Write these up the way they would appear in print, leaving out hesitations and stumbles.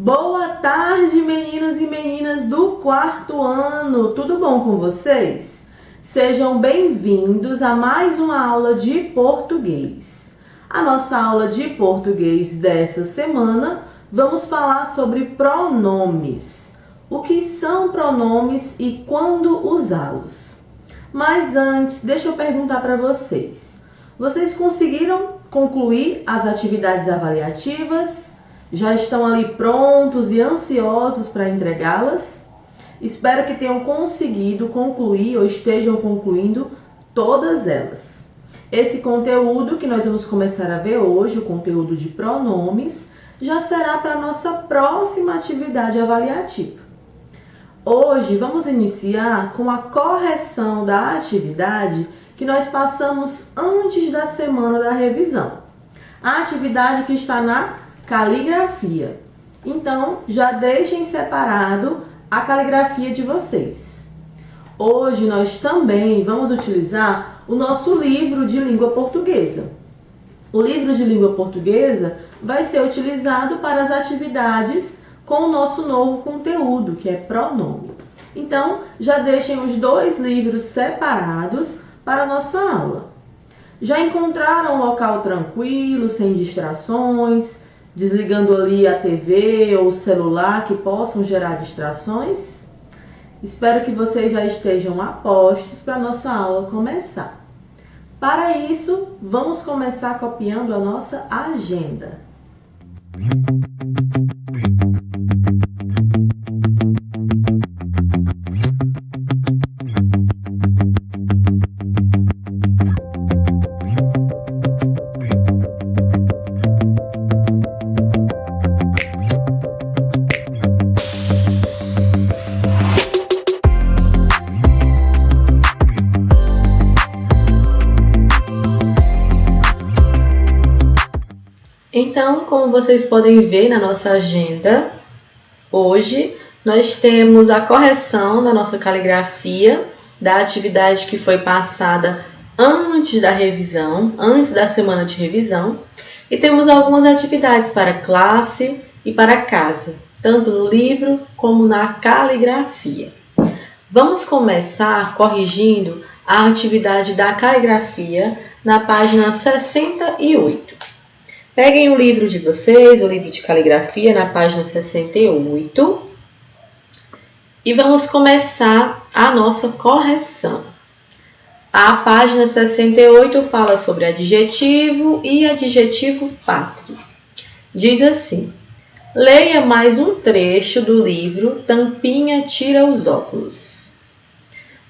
Boa tarde, meninos e meninas do quarto ano! Tudo bom com vocês? Sejam bem-vindos a mais uma aula de português. A nossa aula de português dessa semana, vamos falar sobre pronomes. O que são pronomes e quando usá-los. Mas antes, deixa eu perguntar para vocês. Vocês conseguiram concluir as atividades avaliativas? Já estão ali prontos e ansiosos para entregá-las? Espero que tenham conseguido concluir ou estejam concluindo todas elas. Esse conteúdo que nós vamos começar a ver hoje, o conteúdo de pronomes, já será para a nossa próxima atividade avaliativa. Hoje vamos iniciar com a correção da atividade que nós passamos antes da semana da revisão. A atividade que está na caligrafia. Então, já deixem separado a caligrafia de vocês. Hoje nós também vamos utilizar o nosso livro de língua portuguesa. O livro de língua portuguesa vai ser utilizado para as atividades com o nosso novo conteúdo, que é pronome. Então, já deixem os dois livros separados para a nossa aula. Já encontraram um local tranquilo, sem distrações, desligando ali a TV ou o celular que possam gerar distrações? Espero que vocês já estejam a postos para a nossa aula começar. Para isso, vamos começar copiando a nossa agenda. Então, como vocês podem ver na nossa agenda, hoje nós temos a correção da nossa caligrafia, da atividade que foi passada antes da revisão, antes da semana de revisão, e temos algumas atividades para classe e para casa, tanto no livro como na caligrafia. Vamos começar corrigindo a atividade da caligrafia na página 68. Peguem o livro de vocês, o livro de caligrafia, na página 68, e vamos começar a nossa correção. A página 68 fala sobre adjetivo e adjetivo pátrio. Diz assim: leia mais um trecho do livro Tampinha tira os óculos.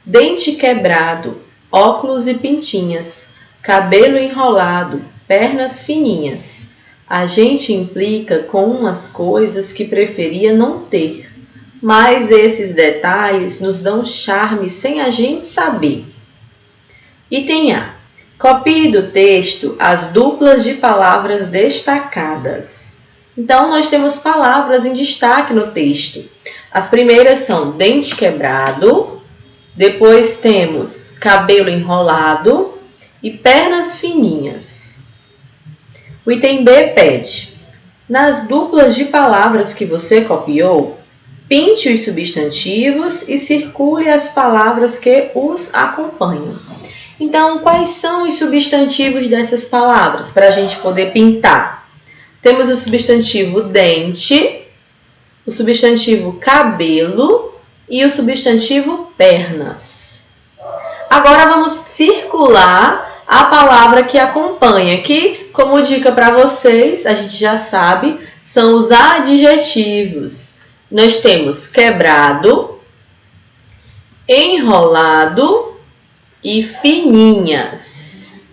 Dente quebrado, óculos e pintinhas, cabelo enrolado, pernas fininhas. A gente implica com umas coisas que preferia não ter, mas esses detalhes nos dão charme sem a gente saber. Item A. Copie do texto as duplas de palavras destacadas. Então, nós temos palavras em destaque no texto. As primeiras são dente quebrado, depois temos cabelo enrolado e pernas fininhas. O item B pede: nas duplas de palavras que você copiou, pinte os substantivos e circule as palavras que os acompanham. Então, quais são os substantivos dessas palavras para a gente poder pintar? Temos o substantivo dente, o substantivo cabelo e o substantivo pernas. Agora vamos circular a palavra que acompanha, que, como dica para vocês, a gente já sabe, são os adjetivos. Nós temos quebrado, enrolado e fininhas.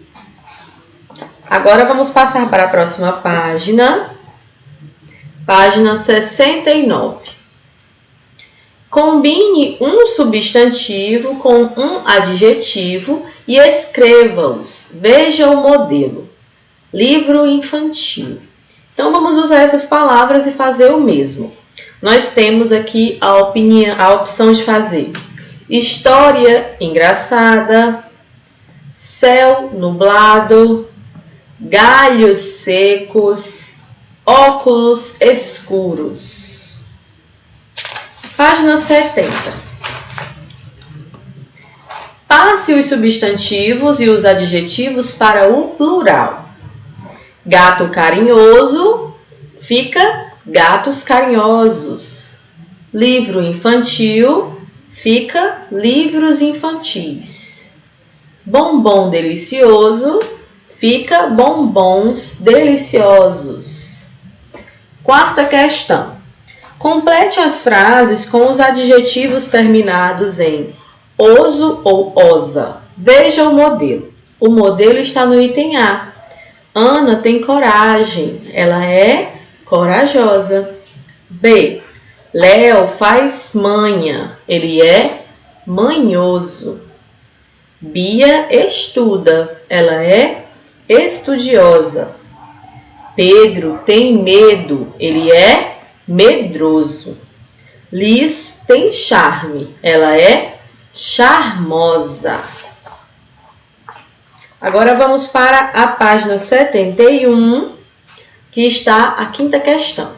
Agora vamos passar para a próxima página, página 69. Combine um substantivo com um adjetivo e escreva-os. Veja o modelo. Livro infantil. Então, vamos usar essas palavras e fazer o mesmo. Nós temos aqui a opção de fazer história engraçada, céu nublado, galhos secos, óculos escuros. Página 70. Passe os substantivos e os adjetivos para o plural. Gato carinhoso fica gatos carinhosos. Livro infantil fica livros infantis. Bombom delicioso fica bombons deliciosos. Quarta questão. Complete as frases com os adjetivos terminados em oso ou osa. Veja o modelo. O modelo está no item A. Ana tem coragem. Ela é corajosa. B. Léo faz manha. Ele é manhoso. Bia estuda. Ela é estudiosa. Pedro tem medo. Ele é medroso. Liz tem charme. Ela é charmosa. Agora vamos para a página 71, que está a quinta questão.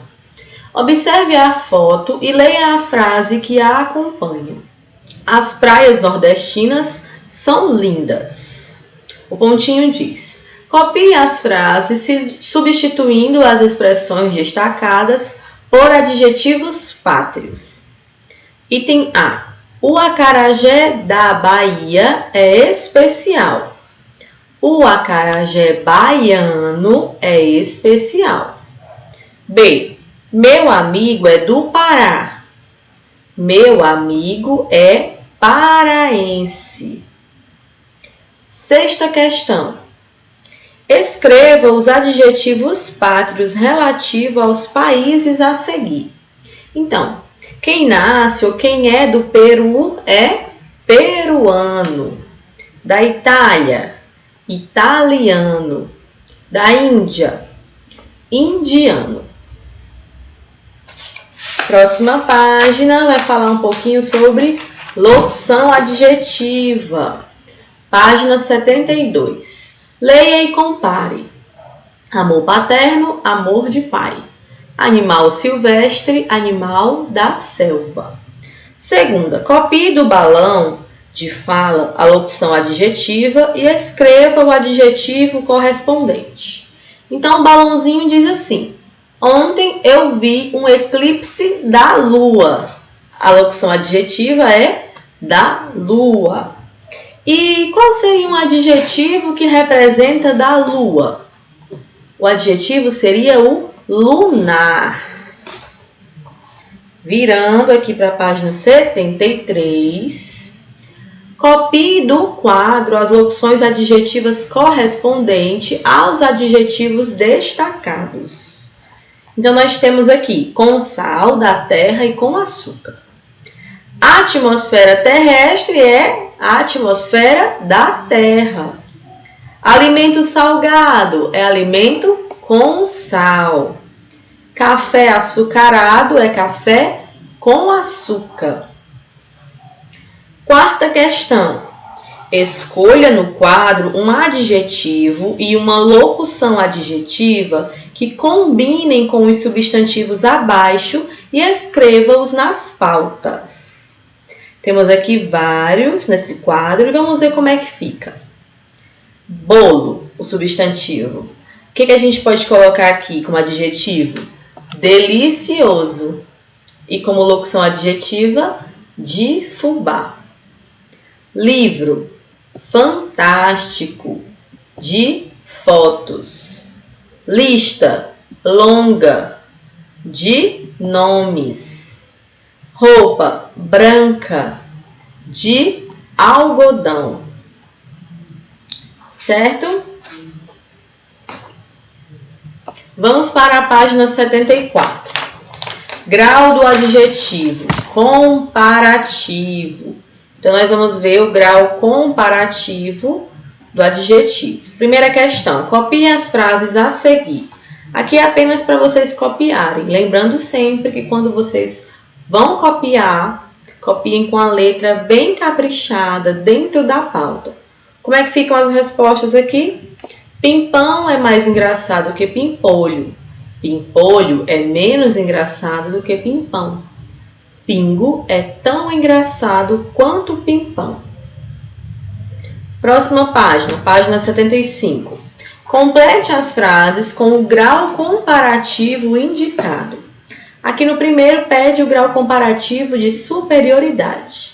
Observe a foto e leia a frase que a acompanha. As praias nordestinas são lindas. O pontinho diz: copie as frases substituindo as expressões destacadas por adjetivos pátrios. Item A. O acarajé da Bahia é especial. O acarajé baiano é especial. B. Meu amigo é do Pará. Meu amigo é paraense. Sexta questão. Escreva os adjetivos pátrios relativos aos países a seguir. Então, quem nasce ou quem é do Peru é peruano. Da Itália, italiano. Da Índia, indiano. Próxima página vai falar um pouquinho sobre locução adjetiva. Página 72. Leia e compare. Amor paterno, amor de pai. Animal silvestre, animal da selva. Segunda, copie do balão de fala a locução adjetiva e escreva o adjetivo correspondente. Então, o balãozinho diz assim: ontem eu vi um eclipse da lua. A locução adjetiva é da lua. E qual seria um adjetivo que representa da lua? O adjetivo seria o lunar. Virando aqui para a página 73, copie do quadro as locuções adjetivas correspondentes aos adjetivos destacados. Então, nós temos aqui com sal da terra e com açúcar. A atmosfera terrestre é a atmosfera da terra. Alimento salgado é alimento com sal. Café açucarado é café com açúcar. Quarta questão. Escolha no quadro um adjetivo e uma locução adjetiva que combinem com os substantivos abaixo e escreva-os nas pautas. Temos aqui vários nesse quadro e vamos ver como é que fica. Bolo, o substantivo. O que a gente pode colocar aqui como adjetivo? Delicioso. E como locução adjetiva, de fubá. Livro, fantástico, de fotos. Lista, longa, de nomes. Roupa, branca, de algodão. Certo? Vamos para a página 74. Grau do adjetivo, comparativo. Então, nós vamos ver o grau comparativo do adjetivo. Primeira questão, copie as frases a seguir. Aqui é apenas para vocês copiarem. Lembrando sempre que quando vocês vão copiar, copiem com a letra bem caprichada dentro da pauta. Como é que ficam as respostas aqui? Pimpão é mais engraçado que pimpolho. Pimpolho é menos engraçado do que pimpão. Pingo é tão engraçado quanto o Pimpão. Próxima página, página 75. Complete as frases com o grau comparativo indicado. Aqui no primeiro pede o grau comparativo de superioridade.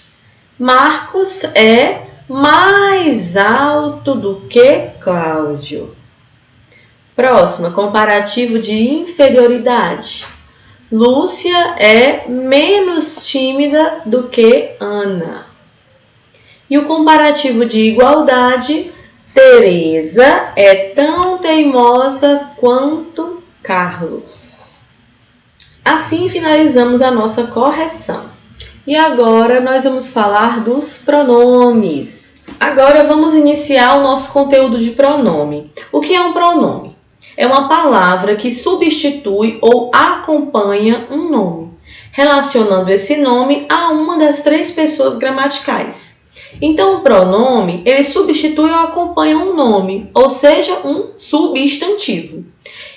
Marcos é mais alto do que Cláudio. Próxima, comparativo de inferioridade. Lúcia é menos tímida do que Ana. E o comparativo de igualdade, Teresa é tão teimosa quanto Carlos. Assim finalizamos a nossa correção. E agora nós vamos falar dos pronomes. Agora vamos iniciar o nosso conteúdo de pronome. O que é um pronome? É uma palavra que substitui ou acompanha um nome, relacionando esse nome a uma das 3 pessoas gramaticais. Então, o pronome, ele substitui ou acompanha um nome, ou seja, um substantivo.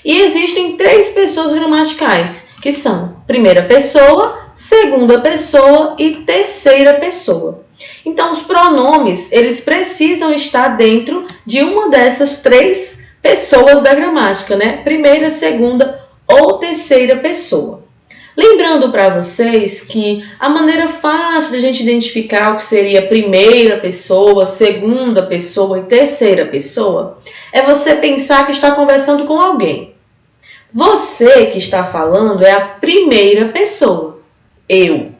E existem 3 pessoas gramaticais, que são primeira pessoa, segunda pessoa e terceira pessoa. Então, os pronomes, eles precisam estar dentro de uma dessas 3 pessoas da gramática, né? Primeira, segunda ou terceira pessoa. Lembrando para vocês que a maneira fácil de a gente identificar o que seria primeira pessoa, segunda pessoa e terceira pessoa é você pensar que está conversando com alguém. Você que está falando é a primeira pessoa, eu.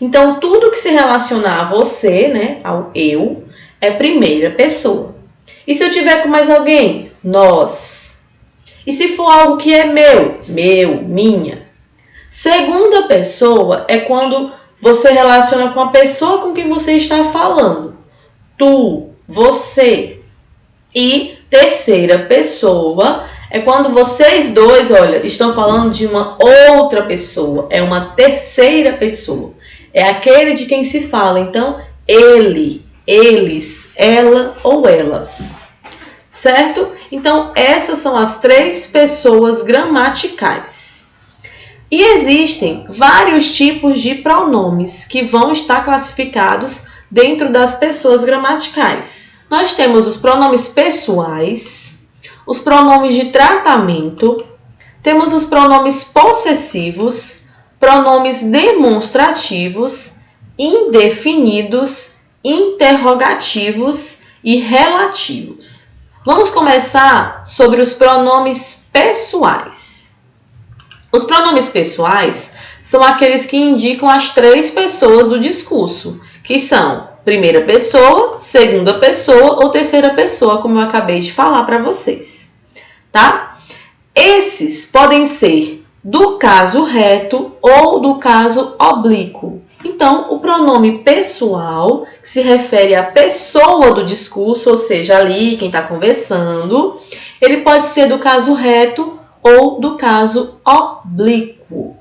Então, tudo que se relacionar a você, né, ao eu, é primeira pessoa. E se eu tiver com mais alguém? Nós. E se for algo que é meu, minha. Segunda pessoa é quando você relaciona com a pessoa com quem você está falando. Tu, você. E terceira pessoa é quando vocês dois, olha, estão falando de uma outra pessoa. É uma terceira pessoa. É aquele de quem se fala. Então, ele, eles, ela ou elas. Certo? Então, essas são as 3 pessoas gramaticais. E existem vários tipos de pronomes que vão estar classificados dentro das pessoas gramaticais. Nós temos os pronomes pessoais, os pronomes de tratamento, temos os pronomes possessivos, pronomes demonstrativos, indefinidos, interrogativos e relativos. Vamos começar sobre os pronomes pessoais. Os pronomes pessoais são aqueles que indicam as 3 pessoas do discurso, que são primeira pessoa, segunda pessoa ou terceira pessoa, como eu acabei de falar para vocês, tá? Esses podem ser do caso reto ou do caso oblíquo. Então, o pronome pessoal, que se refere à pessoa do discurso, ou seja, ali quem está conversando, ele pode ser do caso reto ou do caso oblíquo.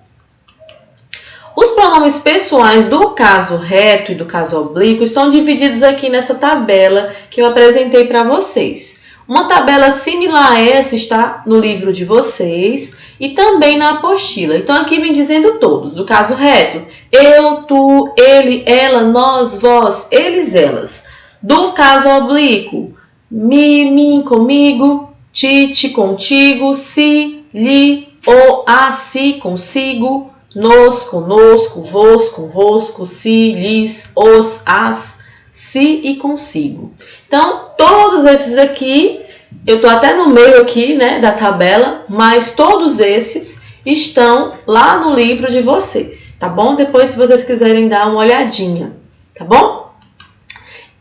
Os pronomes pessoais do caso reto e do caso oblíquo estão divididos aqui nessa tabela que eu apresentei para vocês. Uma tabela similar a essa está no livro de vocês e também na apostila. Então, aqui vem dizendo todos. Do caso reto, eu, tu, ele, ela, nós, vós, eles, elas. Do caso oblíquo, me, mim, comigo, ti, ti, contigo, si, lhe, o, a, si, consigo, nos, conosco, vos, convosco, si, lhes, os, as, si e consigo. Então, todos esses aqui, eu estou até no meio aqui, né, da tabela, mas todos esses estão lá no livro de vocês, tá bom? Depois, se vocês quiserem dar uma olhadinha, tá bom?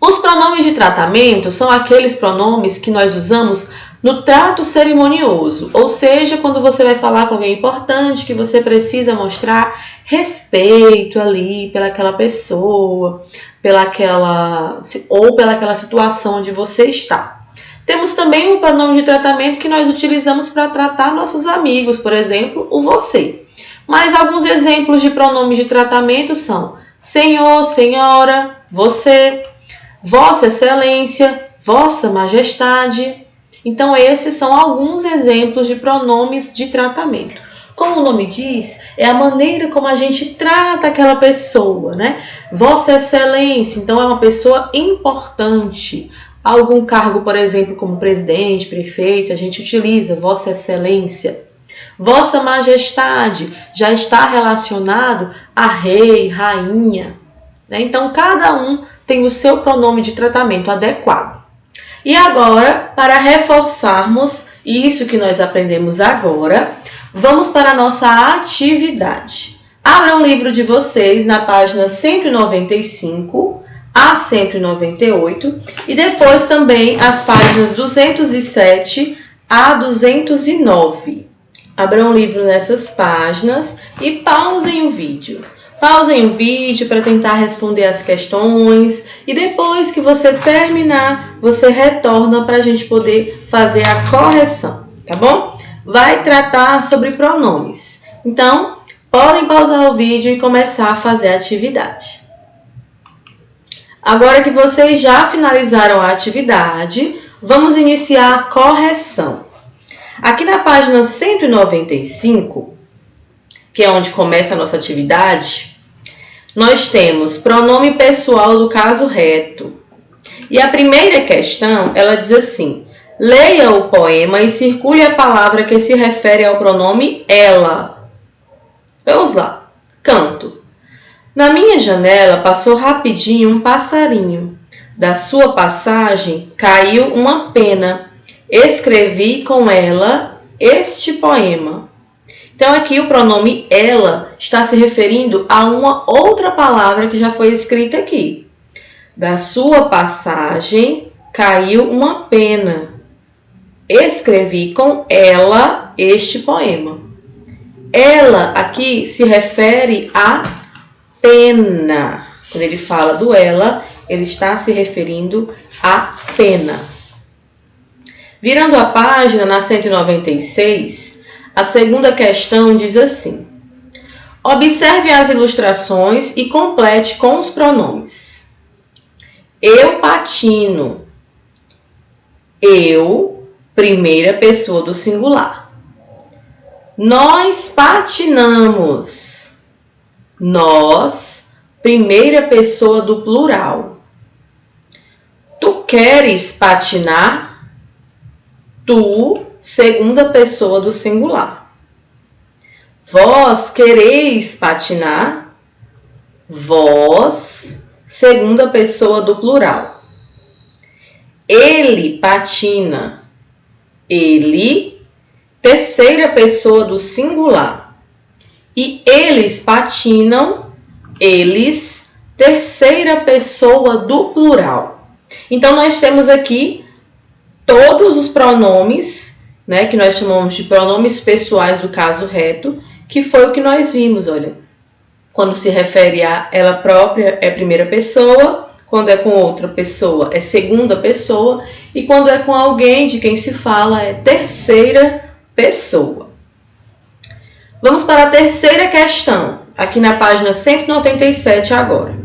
Os pronomes de tratamento são aqueles pronomes que nós usamos no trato cerimonioso, ou seja, quando você vai falar com alguém importante, que você precisa mostrar respeito ali pelaquela pessoa, pelaquela situação onde você está. Temos também um pronome de tratamento que nós utilizamos para tratar nossos amigos, por exemplo, o você. Mas alguns exemplos de pronomes de tratamento são senhor, senhora, você, vossa excelência, vossa majestade. Então, esses são alguns exemplos de pronomes de tratamento. Como o nome diz, é a maneira como a gente trata aquela pessoa, né? Vossa Excelência, então é uma pessoa importante. Algum cargo, por exemplo, como presidente, prefeito, a gente utiliza Vossa Excelência. Vossa Majestade já está relacionado a rei, rainha, né? Então, cada um tem o seu pronome de tratamento adequado. E agora, para reforçarmos isso que nós aprendemos agora, vamos para a nossa atividade. Abram o livro de vocês na página 195 a 198 e depois também as páginas 207 a 209. Abram o livro nessas páginas e pausem o vídeo. Pausem o vídeo para tentar responder as questões e depois que você terminar, você retorna para a gente poder fazer a correção, tá bom? Vai tratar sobre pronomes. Então, podem pausar o vídeo e começar a fazer a atividade. Agora que vocês já finalizaram a atividade, vamos iniciar a correção. Aqui na página 195, que é onde começa a nossa atividade, nós temos pronome pessoal do caso reto. E a primeira questão, ela diz assim: leia o poema e circule a palavra que se refere ao pronome ela. Vamos lá. Canto. Na minha janela passou rapidinho um passarinho. Da sua passagem caiu uma pena. Escrevi com ela este poema. Então, aqui o pronome ela está se referindo a uma outra palavra que já foi escrita aqui. Da sua passagem caiu uma pena. Escrevi com ela este poema. Ela aqui se refere a pena. Quando ele fala do ela, ele está se referindo à pena. Virando a página na 196, a segunda questão diz assim: observe as ilustrações e complete com os pronomes. Eu patino. Eu, primeira pessoa do singular. Nós patinamos. Nós, primeira pessoa do plural. Tu queres patinar? Tu, segunda pessoa do singular. Vós quereis patinar? Vós, segunda pessoa do plural. Ele patina. Ele, terceira pessoa do singular. E eles patinam. Eles, terceira pessoa do plural. Então, nós temos aqui todos os pronomes, né, que nós chamamos de pronomes pessoais do caso reto, que foi o que nós vimos, olha. Quando se refere a ela própria, é primeira pessoa, quando é com outra pessoa, é segunda pessoa, e quando é com alguém de quem se fala, é terceira pessoa. Vamos para a terceira questão, aqui na página 197 agora.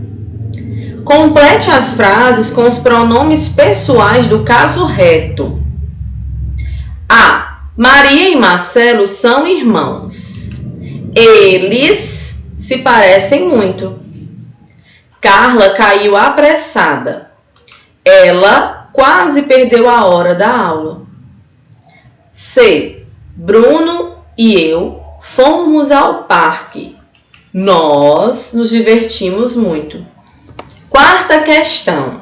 Complete as frases com os pronomes pessoais do caso reto. A. Maria e Marcelo são irmãos. Eles se parecem muito. Carla caiu apressada. Ela quase perdeu a hora da aula. C. Bruno e eu fomos ao parque. Nós nos divertimos muito. Quarta questão.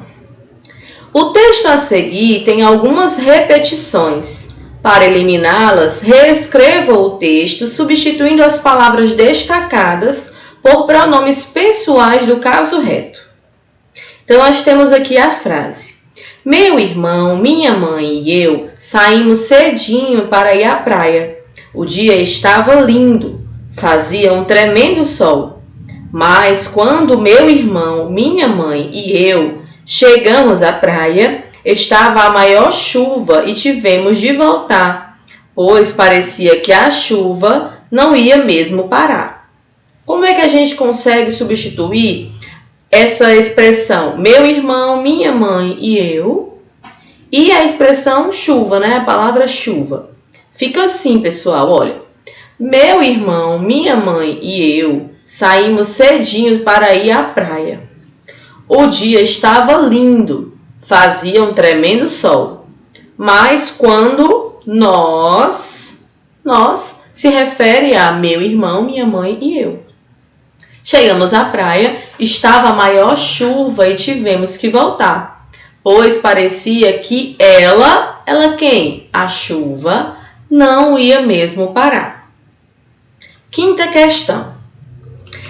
O texto a seguir tem algumas repetições. Para eliminá-las, reescreva o texto substituindo as palavras destacadas por pronomes pessoais do caso reto. Então, nós temos aqui a frase: meu irmão, minha mãe e eu saímos cedinho para ir à praia. O dia estava lindo, fazia um tremendo sol. Mas quando meu irmão, minha mãe e eu chegamos à praia, estava a maior chuva e tivemos de voltar, pois parecia que a chuva não ia mesmo parar. Como é que a gente consegue substituir essa expressão meu irmão, minha mãe e eu e a expressão chuva, né? A palavra chuva. Fica assim, pessoal, olha. Meu irmão, minha mãe e eu saímos cedinho para ir à praia. O dia estava lindo, fazia um tremendo sol. Mas quando nós se refere a meu irmão, minha mãe e eu. Chegamos à praia, estava a maior chuva e tivemos que voltar, pois parecia que ela quem? A chuva não ia mesmo parar. Quinta questão.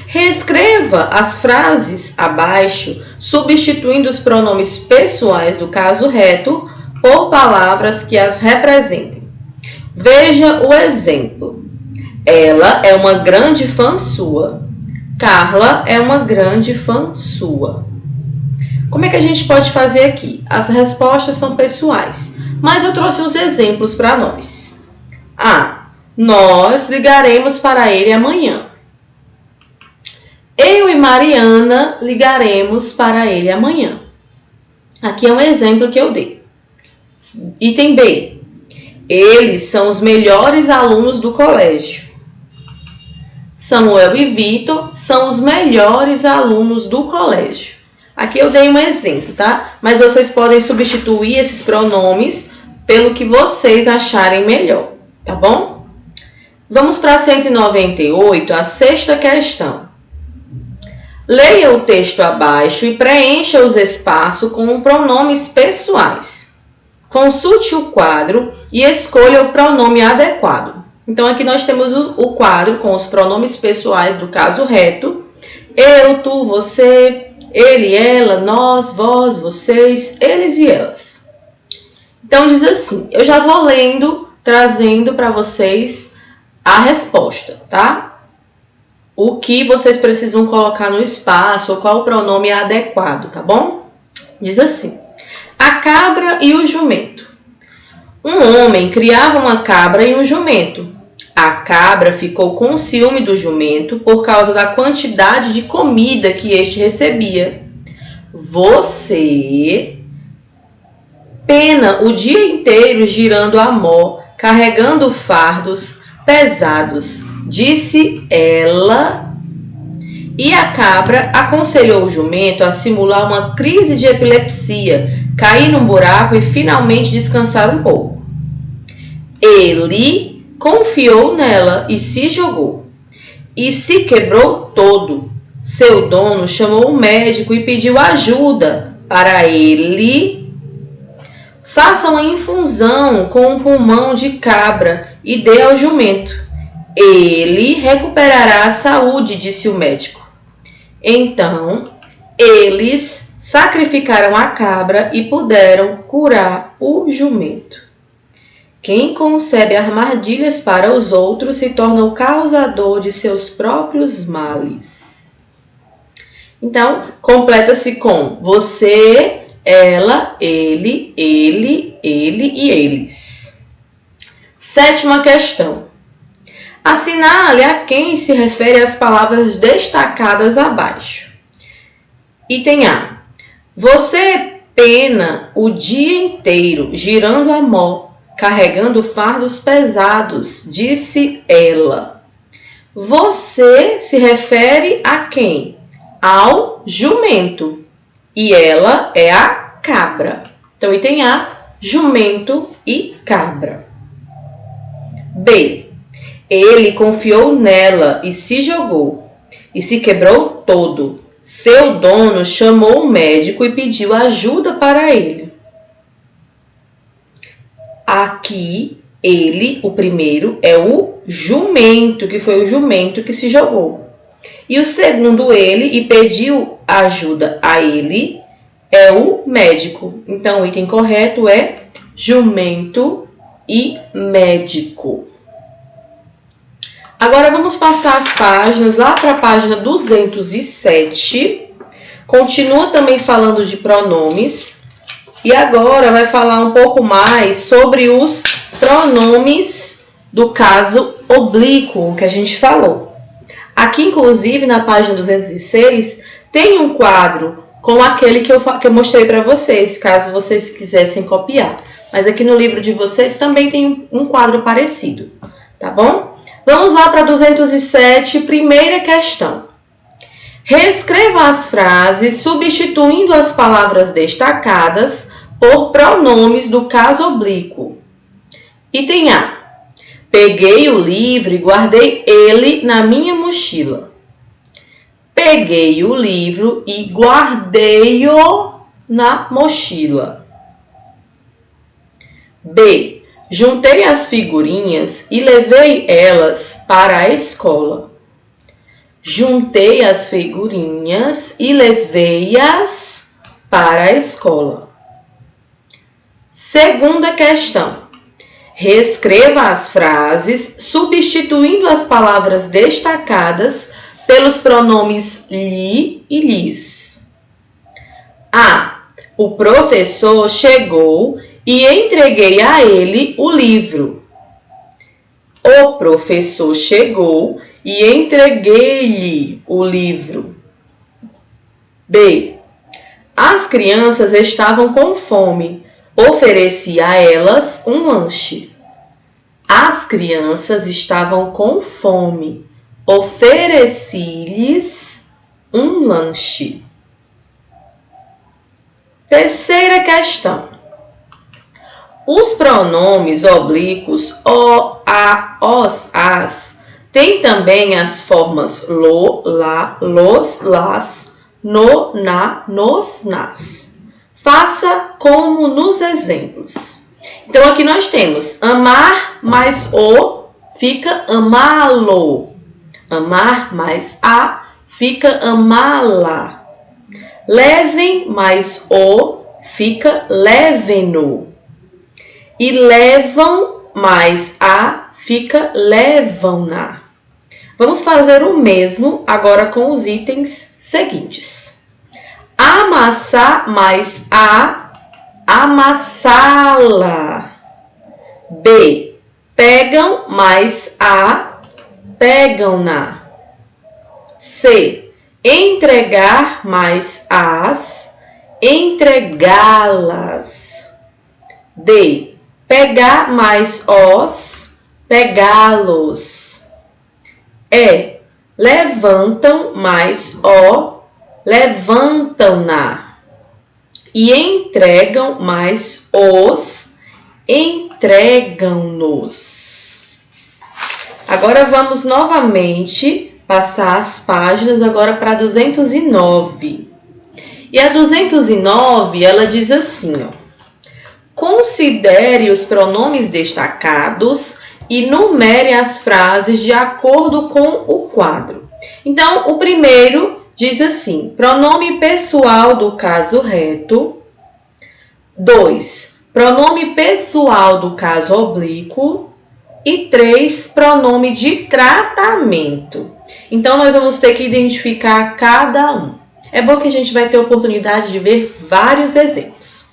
Reescreva as frases abaixo, substituindo os pronomes pessoais do caso reto por palavras que as representem. Veja o exemplo. Ela é uma grande fã sua. Carla é uma grande fã sua. Como é que a gente pode fazer aqui? As respostas são pessoais, mas eu trouxe uns exemplos para nós. Nós ligaremos para ele amanhã. Eu e Mariana ligaremos para ele amanhã. Aqui é um exemplo que eu dei. Item B. Eles são os melhores alunos do colégio. Samuel e Vitor são os melhores alunos do colégio. Aqui eu dei um exemplo, tá? Mas vocês podem substituir esses pronomes pelo que vocês acharem melhor, tá bom? Vamos para 198, a sexta questão. Leia o texto abaixo e preencha os espaços com pronomes pessoais. Consulte o quadro e escolha o pronome adequado. Então, aqui nós temos o quadro com os pronomes pessoais do caso reto. Eu, tu, você, ele, ela, nós, vós, vocês, eles e elas. Então, diz assim, eu já vou lendo, trazendo para vocês a resposta, tá? O que vocês precisam colocar no espaço, ou qual o pronome adequado, tá bom? Diz assim, a cabra e o jumento. Um homem criava uma cabra e um jumento. A cabra ficou com ciúme do jumento por causa da quantidade de comida que este recebia. Você pena o dia inteiro girando a mó, carregando fardos pesados, disse ela. E a cabra aconselhou o jumento a simular uma crise de epilepsia, cair num buraco e finalmente descansar um pouco. Ele confiou nela e se jogou. E se quebrou todo. Seu dono chamou o médico e pediu ajuda para ele. Faça uma infusão com um pulmão de cabra e dê ao jumento. Ele recuperará a saúde, disse o médico. Então, eles sacrificaram a cabra e puderam curar o jumento. Quem concebe armadilhas para os outros se torna o causador de seus próprios males. Então, completa-se com você, ela, ele e eles. Sétima questão. Assinale a quem se refere as palavras destacadas abaixo. Item A. Você pena o dia inteiro girando a mó, carregando fardos pesados, disse ela. Você se refere a quem? Ao jumento. E ela é a cabra. Então, item A, jumento e cabra. B. Ele confiou nela e se jogou. E se quebrou todo. Seu dono chamou o médico e pediu ajuda para ele. Aqui, ele, o primeiro, é o jumento, que foi o jumento que se jogou. E o segundo, ele, e pediu ajuda a ele, é o médico. Então, o item correto é jumento e médico. Agora, vamos passar as páginas lá para a página 207. Continua também falando de pronomes. E agora vai falar um pouco mais sobre os pronomes do caso oblíquo que a gente falou. Aqui, inclusive, na página 206, tem um quadro com aquele que eu mostrei para vocês, caso vocês quisessem copiar. Mas aqui no livro de vocês também tem um quadro parecido, tá bom? Vamos lá para 207, primeira questão. Reescreva as frases substituindo as palavras destacadas por pronomes do caso oblíquo. Item A. Peguei o livro e guardei ele na minha mochila. Peguei o livro e guardei-o na mochila. B. Juntei as figurinhas e levei elas para a escola. Juntei as figurinhas e levei-as para a escola. Segunda questão. Reescreva as frases substituindo as palavras destacadas pelos pronomes lhe e lhes. A. O professor chegou e entreguei a ele o livro. O professor chegou e entreguei-lhe o livro. B. As crianças estavam com fome. Ofereci a elas um lanche. As crianças estavam com fome. Ofereci-lhes um lanche. Terceira questão. Os pronomes oblíquos o, a, os, as têm também as formas lo, lá, los, las, no, na, nos, nas. Faça como nos exemplos. Então, aqui nós temos amar mais o fica amá-lo. Amar mais a fica amá-la. Levem mais o fica levem-no. E levam mais a fica levam-na. Vamos fazer o mesmo agora com os itens seguintes. Amassar mais a amassá-la. B. Pegam mais a pegam-na. C. Entregar mais as entregá-las. D. Pegar mais os pegá-los. E. Levantam mais o levantam-na. E entregam mais os entregam-nos. Agora vamos novamente passar as páginas agora para 209. E a 209, ela diz assim, ó. Considere os pronomes destacados e numere as frases de acordo com o quadro. Então, o primeiro diz assim, pronome pessoal do caso reto. 2, pronome pessoal do caso oblíquo. E 3, pronome de tratamento. Então, nós vamos ter que identificar cada um. É bom que a gente vai ter a oportunidade de ver vários exemplos.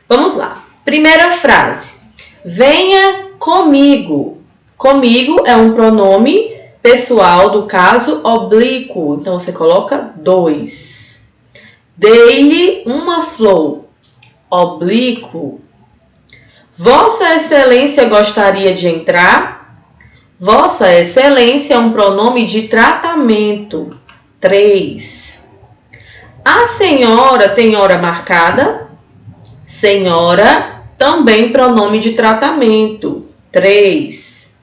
Vamos lá. Primeira frase. Venha comigo. Comigo é um pronome pessoal do caso oblíquo. Então, você coloca 2. Dei-lhe uma flor. Oblíquo. Vossa Excelência gostaria de entrar? Vossa Excelência é um pronome de tratamento. 3. A senhora tem hora marcada? Senhora, também pronome de tratamento. 3.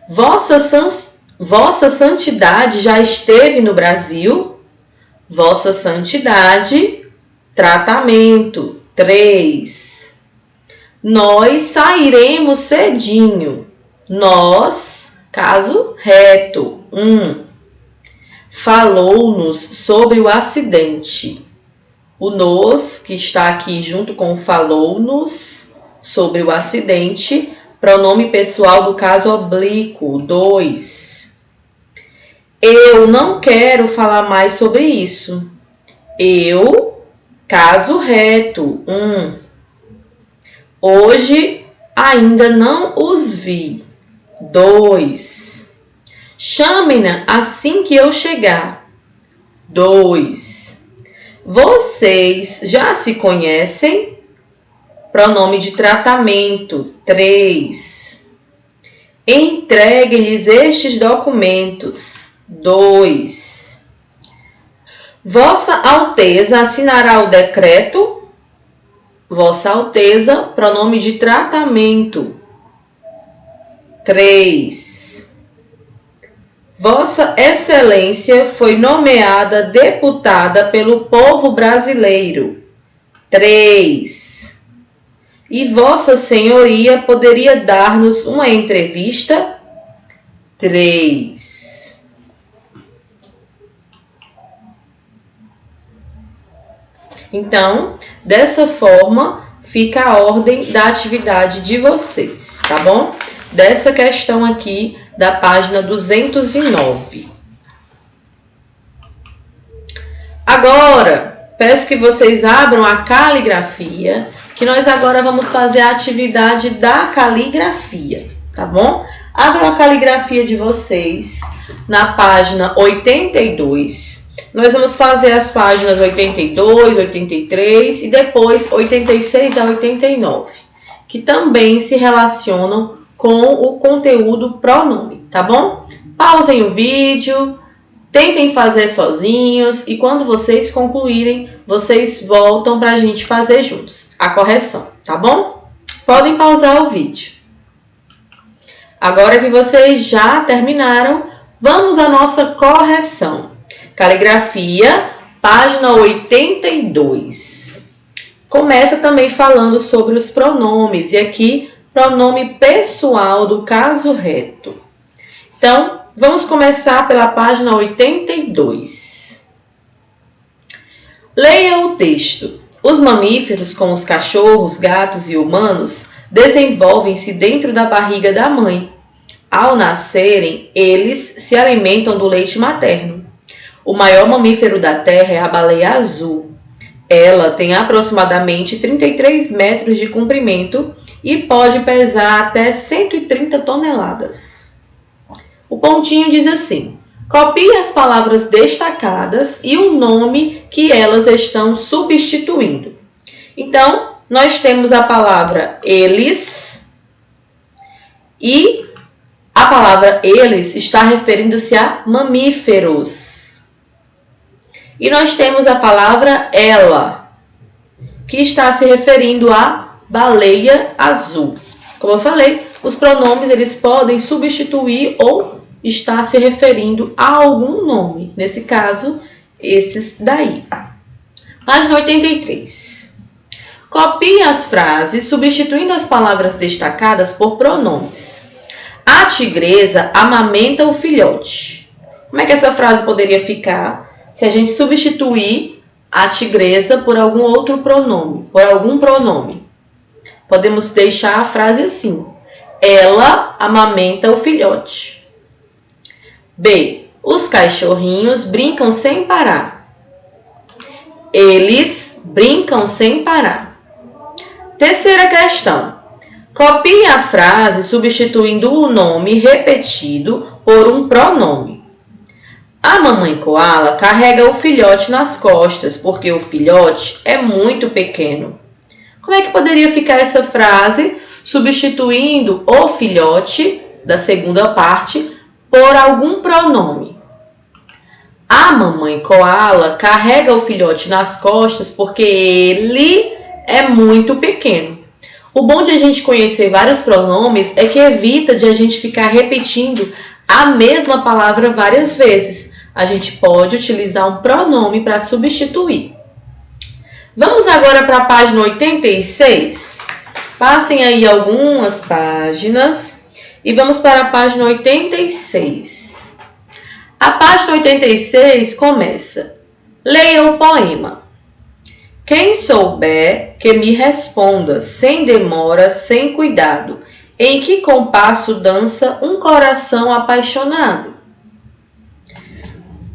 Vossa Santidade já esteve no Brasil? Vossa Santidade, tratamento. 3. Nós sairemos cedinho. Nós, caso reto. 1. Falou-nos sobre o acidente. O nos, que está aqui junto com o falou-nos sobre o acidente, pronome pessoal do caso oblíquo. 2. Eu não quero falar mais sobre isso. Eu, caso reto. 1. Hoje ainda não os vi. 2. Chamem-na assim que eu chegar. 2. Vocês já se conhecem? Pronome de tratamento. 3. Entregue-lhes estes documentos. 2. Vossa Alteza assinará o decreto. Vossa Alteza, pronome de tratamento. 3. Vossa Excelência foi nomeada deputada pelo povo brasileiro. 3. E Vossa Senhoria poderia dar-nos uma entrevista? 3. Então, dessa forma, fica a ordem da atividade de vocês, tá bom? Dessa questão aqui da página 209. Agora, peço que vocês abram a caligrafia, que nós agora vamos fazer a atividade da caligrafia, tá bom? Abram a caligrafia de vocês na página 82. Nós vamos fazer as páginas 82, 83 e depois 86 a 89, que também se relacionam com o conteúdo pronome, tá bom? Pausem o vídeo, tentem fazer sozinhos e quando vocês concluírem, vocês voltam para a gente fazer juntos a correção, tá bom? Podem pausar o vídeo. Agora que vocês já terminaram, vamos à nossa correção. Caligrafia, página 82. Começa também falando sobre os pronomes e aqui pronome pessoal do caso reto. Então, vamos começar pela página 82. Leia o texto. Os mamíferos, como os cachorros, gatos e humanos, desenvolvem-se dentro da barriga da mãe. Ao nascerem, eles se alimentam do leite materno. O maior mamífero da Terra é a baleia azul. Ela tem aproximadamente 33 metros de comprimento e pode pesar até 130 toneladas. O pontinho diz assim: copie as palavras destacadas e o nome que elas estão substituindo. Então, nós temos a palavra eles e a palavra eles está referindo-se a mamíferos. E nós temos a palavra ela, que está se referindo a baleia azul. Como eu falei, os pronomes eles podem substituir ou estar se referindo a algum nome. Nesse caso, esses daí. Página 83. Copie as frases substituindo as palavras destacadas por pronomes. A tigresa amamenta o filhote. Como é que essa frase poderia ficar se a gente substituir a tigresa por algum outro pronome, por algum pronome? Podemos deixar a frase assim: ela amamenta o filhote. B. Os cachorrinhos brincam sem parar. Eles brincam sem parar. Terceira questão. Copie a frase substituindo o nome repetido por um pronome. A mamãe coala carrega o filhote nas costas porque o filhote é muito pequeno. Como é que poderia ficar essa frase substituindo o filhote da segunda parte por algum pronome? A mamãe coala carrega o filhote nas costas porque ele é muito pequeno. O bom de a gente conhecer vários pronomes é que evita de a gente ficar repetindo a mesma palavra várias vezes. A gente pode utilizar um pronome para substituir. Vamos agora para a página 86. Passem aí algumas páginas e vamos para a página 86. A página 86 começa: leia o poema. Quem souber, que me responda, sem demora, sem cuidado, em que compasso dança um coração apaixonado.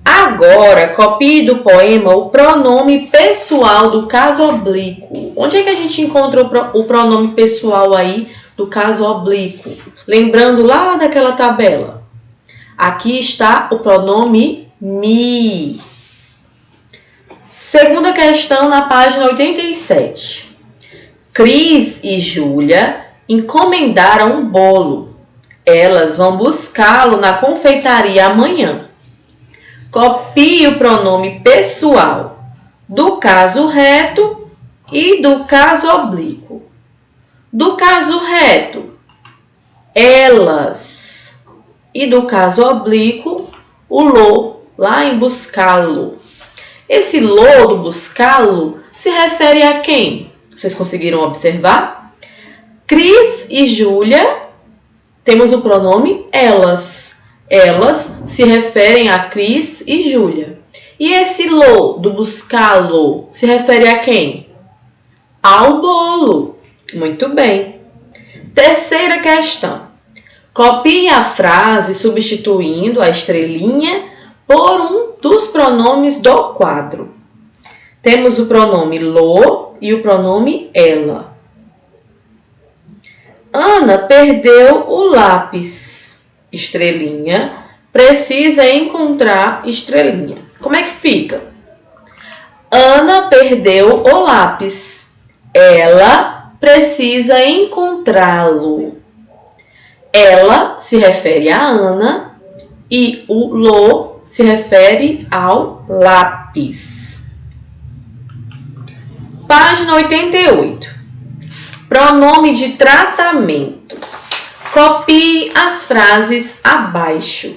Agora, copie do poema o pronome pessoal do caso oblíquo. Onde é que a gente encontra o pronome pessoal aí do caso oblíquo? Lembrando lá daquela tabela. Aqui está o pronome me. Segunda questão na página 87. Cris e Júlia encomendaram um bolo. Elas vão buscá-lo na confeitaria amanhã. Copie o pronome pessoal do caso reto e do caso oblíquo. Do caso reto, elas. E do caso oblíquo, o lo, lá em buscá-lo. Esse lo do buscá-lo se refere a quem? Vocês conseguiram observar? Cris e Júlia, temos o pronome elas. Elas se referem a Cris e Júlia. E esse lo do buscá-lo se refere a quem? Ao bolo. Muito bem. Terceira questão. Copie a frase substituindo a estrelinha por um dos pronomes do quadro. Temos o pronome lo e o pronome ela. Ana perdeu o lápis. Estrelinha. Precisa encontrar estrelinha. Como é que fica? Ana perdeu o lápis. Ela precisa encontrá-lo. Ela se refere a Ana e o lo se refere ao lápis. Página 88. Pronome de tratamento. Copie as frases abaixo.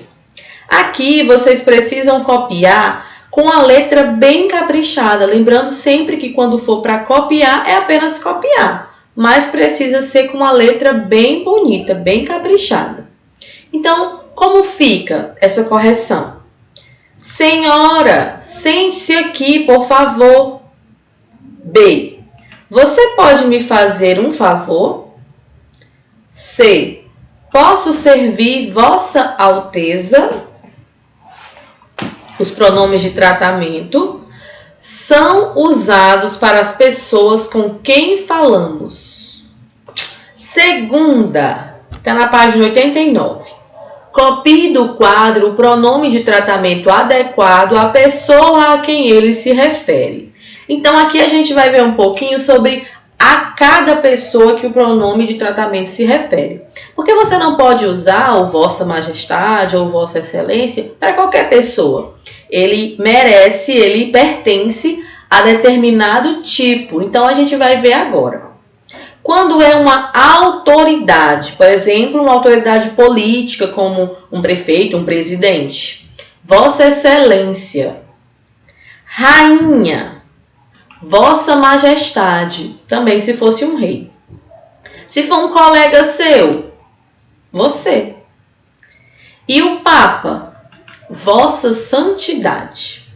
Aqui vocês precisam copiar com a letra bem caprichada. Lembrando sempre que quando for para copiar, é apenas copiar. Mas precisa ser com uma letra bem bonita, bem caprichada. Então, como fica essa correção? Senhora, sente-se aqui, por favor. B. Você pode me fazer um favor? C. Posso servir Vossa Alteza? Os pronomes de tratamento são usados para as pessoas com quem falamos. Segunda, está na página 89. Copie do quadro o pronome de tratamento adequado à pessoa a quem ele se refere. Então, aqui a gente vai ver um pouquinho sobre a cada pessoa que o pronome de tratamento se refere. Porque você não pode usar o Vossa Majestade ou Vossa Excelência para qualquer pessoa. Ele merece, ele pertence a determinado tipo. Então, a gente vai ver agora. Quando é uma autoridade, por exemplo, uma autoridade política, como um prefeito, um presidente. Vossa Excelência. Rainha. Vossa Majestade. Também se fosse um rei. Se for um colega seu, você. E o Papa? Vossa Santidade.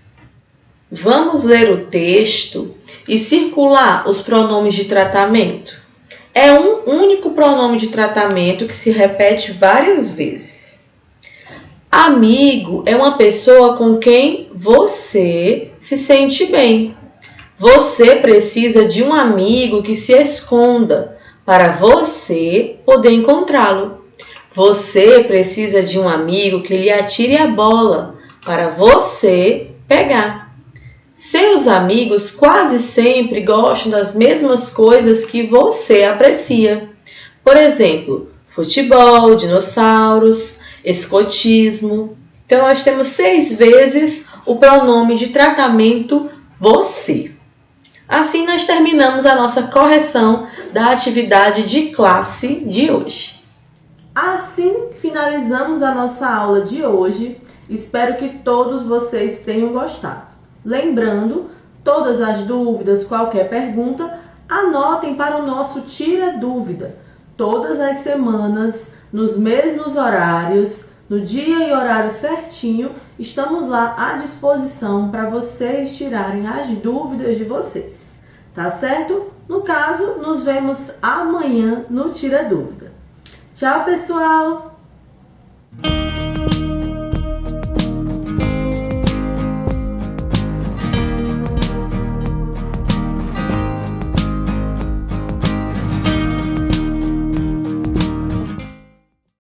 Vamos ler o texto e circular os pronomes de tratamento. É um único pronome de tratamento que se repete várias vezes. Amigo é uma pessoa com quem você se sente bem. Você precisa de um amigo que se esconda para você poder encontrá-lo. Você precisa de um amigo que lhe atire a bola para você pegar. Seus amigos quase sempre gostam das mesmas coisas que você aprecia. Por exemplo, futebol, dinossauros, escotismo. Então, nós temos 6 vezes o pronome de tratamento você. Assim, nós terminamos a nossa correção da atividade de classe de hoje. Assim, finalizamos a nossa aula de hoje. Espero que todos vocês tenham gostado. Lembrando, todas as dúvidas, qualquer pergunta, anotem para o nosso Tira Dúvida. Todas as semanas, nos mesmos horários, no dia e horário certinho, estamos lá à disposição para vocês tirarem as dúvidas de vocês. Tá certo? No caso, nos vemos amanhã no Tira Dúvida. Tchau, pessoal!